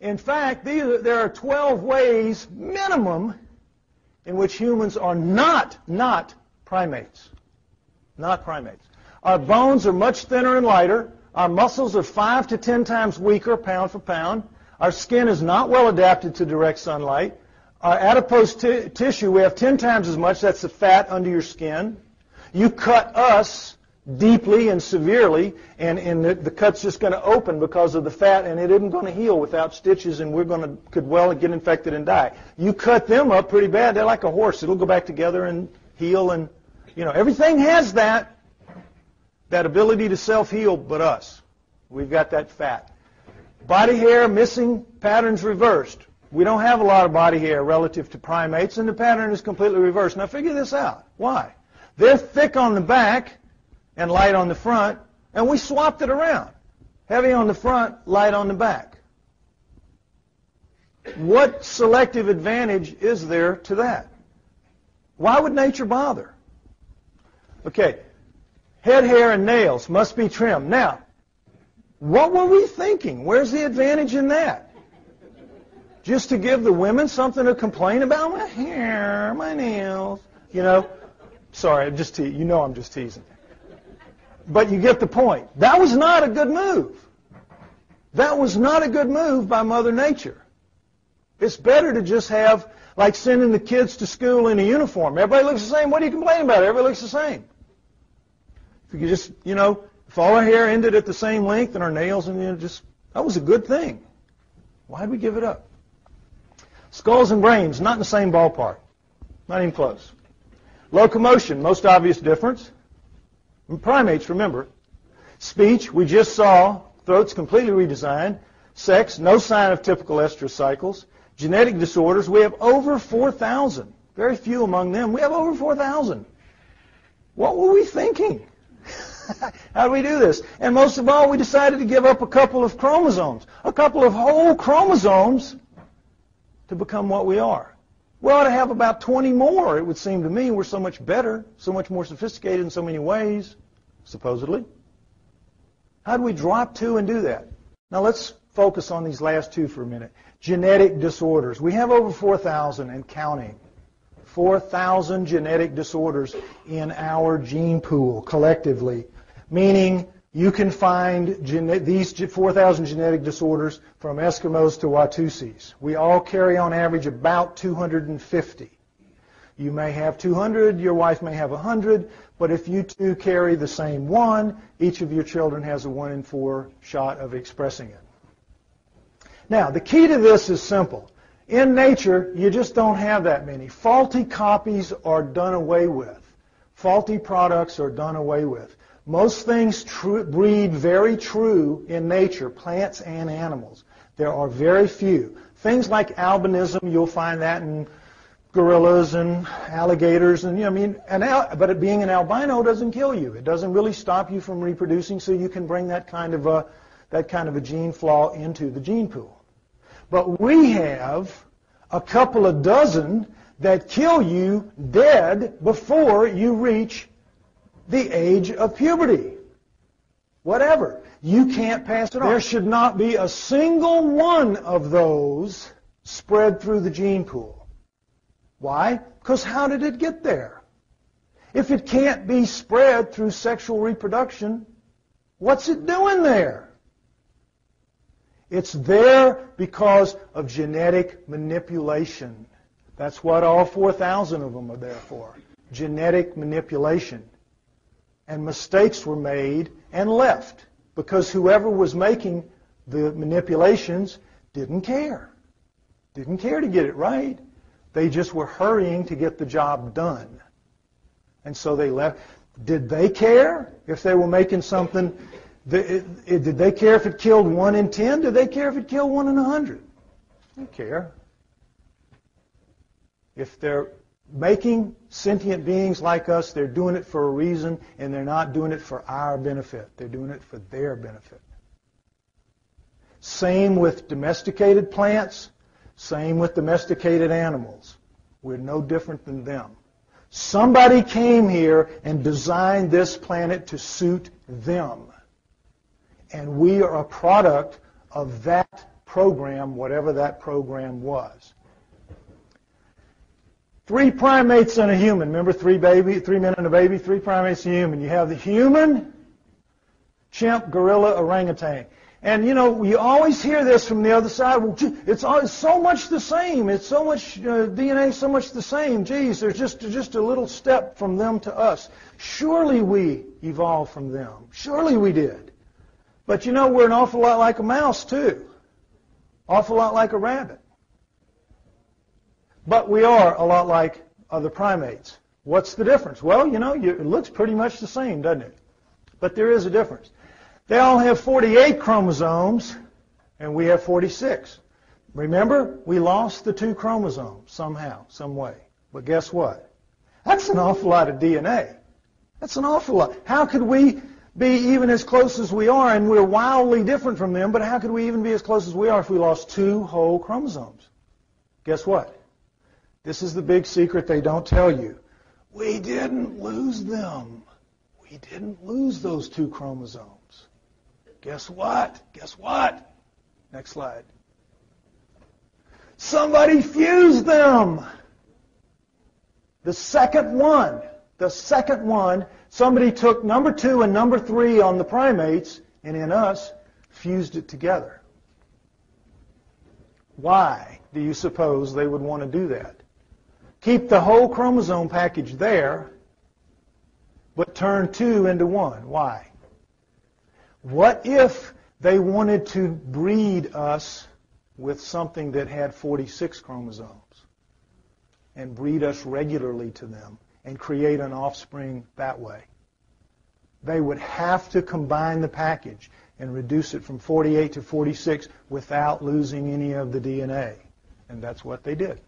In fact, there are 12 ways minimum in which humans are not primates. Not primates. Our bones are much thinner and lighter. Our muscles are 5 to 10 times weaker, pound for pound. Our skin is not well adapted to direct sunlight. Our adipose tissue, we have 10 times as much. That's the fat under your skin. You cut us deeply and severely, and the cut's just going to open because of the fat, and it isn't going to heal without stitches, and could well get infected and die. You cut them up pretty bad. They're like a horse. It'll go back together and heal, and everything has that ability to self-heal but us. We've got that fat. Body hair missing, patterns reversed. We don't have a lot of body hair relative to primates, and the pattern is completely reversed. Now figure this out. Why? They're thick on the back and light on the front, and we swapped it around. Heavy on the front, light on the back. What selective advantage is there to that? Why would nature bother? Okay, head hair and nails must be trimmed. Now, what were we thinking? Where's the advantage in that? Just to give the women something to complain about? My hair, my nails, Sorry, I'm just teasing. I'm just teasing. But you get the point. That was not a good move. That was not a good move by Mother Nature. It's better to just have, like sending the kids to school in a uniform. Everybody looks the same. What are you complaining about? Everybody looks the same. If you could just, if all our hair ended at the same length and our nails, and that was a good thing. Why'd we give it up? Skulls and brains, not in the same ballpark. Not even close. Locomotion, most obvious difference. Primates, remember. Speech, we just saw. Throat's completely redesigned. Sex, no sign of typical estrous cycles. Genetic disorders, we have over 4,000. Very few among them. We have over 4,000. What were we thinking? How do we do this? And most of all, we decided to give up a couple of chromosomes. A couple of whole chromosomes to become what we are. We ought to have about 20 more, it would seem to me. We're so much better, so much more sophisticated in so many ways, supposedly. How do we drop 2 and do that? Now let's focus on these last 2 for a minute. Genetic disorders. We have over 4,000 and counting. 4,000 genetic disorders in our gene pool collectively, meaning you can find these 4,000 genetic disorders from Eskimos to Watusis. We all carry on average about 250. You may have 200, your wife may have 100, but if you two carry the same one, each of your children has a 1 in 4 shot of expressing it. Now, the key to this is simple. In nature, you just don't have that many. Faulty copies are done away with. Faulty products are done away with. Most things breed very true in nature, plants and animals. There are very few. Things like albinism, you'll find that in gorillas and alligators, and but being an albino doesn't kill you. It doesn't really stop you from reproducing, so you can bring that kind of a gene flaw into the gene pool. But we have a couple of dozen that kill you dead before you reach the age of puberty. Whatever. You can't pass it on. There should not be a single one of those spread through the gene pool. Why? Because how did it get there? If it can't be spread through sexual reproduction, what's it doing there? It's there because of genetic manipulation. That's what all 4,000 of them are there for. Genetic manipulation. And mistakes were made and left because whoever was making the manipulations didn't care. Didn't care to get it right. They just were hurrying to get the job done. And so they left. Did they care if they were making something? Did they care if it killed 1 in 10? Did they care if it killed 1 in 100? They didn't care. If they're making sentient beings like us, they're doing it for a reason, and they're not doing it for our benefit. They're doing it for their benefit. Same with domesticated plants. Same with domesticated animals. We're no different than them. Somebody came here and designed this planet to suit them. And we are a product of that program, whatever that program was. 3 primates and a human. Remember 3 men and a baby, 3 primates and a human. You have the human, chimp, gorilla, orangutan. And you know, you always hear this from the other side. Well, it's so much the same. It's so much DNA, so much the same. Geez, there's just a little step from them to us. Surely we evolved from them. Surely we did. But you know, we're an awful lot like a mouse too. Awful lot like a rabbit. But we are a lot like other primates. What's the difference? Well, you know, it looks pretty much the same, doesn't it? But there is a difference. They all have 48 chromosomes, and we have 46. Remember, we lost the 2 chromosomes somehow, some way. But guess what? That's an awful lot of DNA. That's an awful lot. How could we be even as close as we are, and we're wildly different from them, but how could we even be as close as we are if we lost 2 whole chromosomes? Guess what? This is the big secret they don't tell you. We didn't lose them. We didn't lose those 2 chromosomes. Guess what? Guess what? Next slide. Somebody fused them. The second one, somebody took number 2 and number 3 on the primates, and in us, fused it together. Why do you suppose they would want to do that? Keep the whole chromosome package there, but turn 2 into 1. Why? What if they wanted to breed us with something that had 46 chromosomes and breed us regularly to them and create an offspring that way? They would have to combine the package and reduce it from 48 to 46 without losing any of the DNA. And that's what they did.